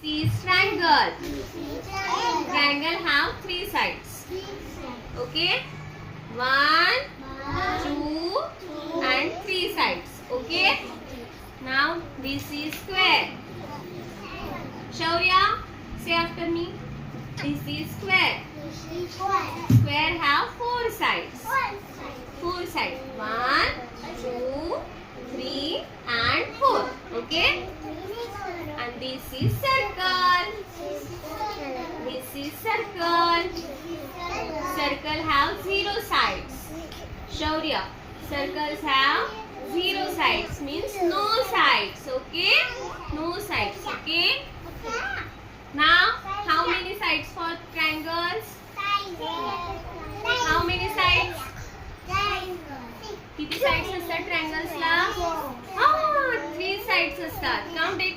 is triangle. Triangle have 3 sides. Okay. 1, 2 and 3 sides. Okay. Now this is square. Shaurya, say after me. This is square. Square have 4 sides. 4 sides. 1, 2, 3 and 4. Okay. And this is circle. This is circle. Circle have 0 sides. Shaurya, circles have 0 sides means no sides. Okay. No sides. Okay. Now, how many sides for triangles? How many sides? किती sides असतात triangles ला? 3 sides असतात. Count it.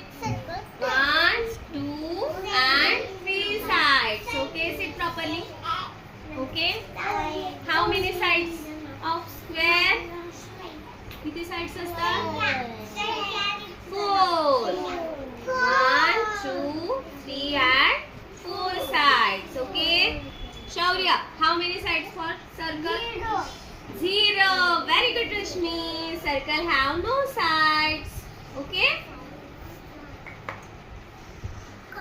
1, 2 and 3 sides. Okay, sit properly. Okay. How many sides of square? किती sides असतात? 4. 1, 2, 3 and 4 sides. Okay. Shaurya, how many sides for circle? 0. Very good, Rashmi. Circle have no sides. Okay.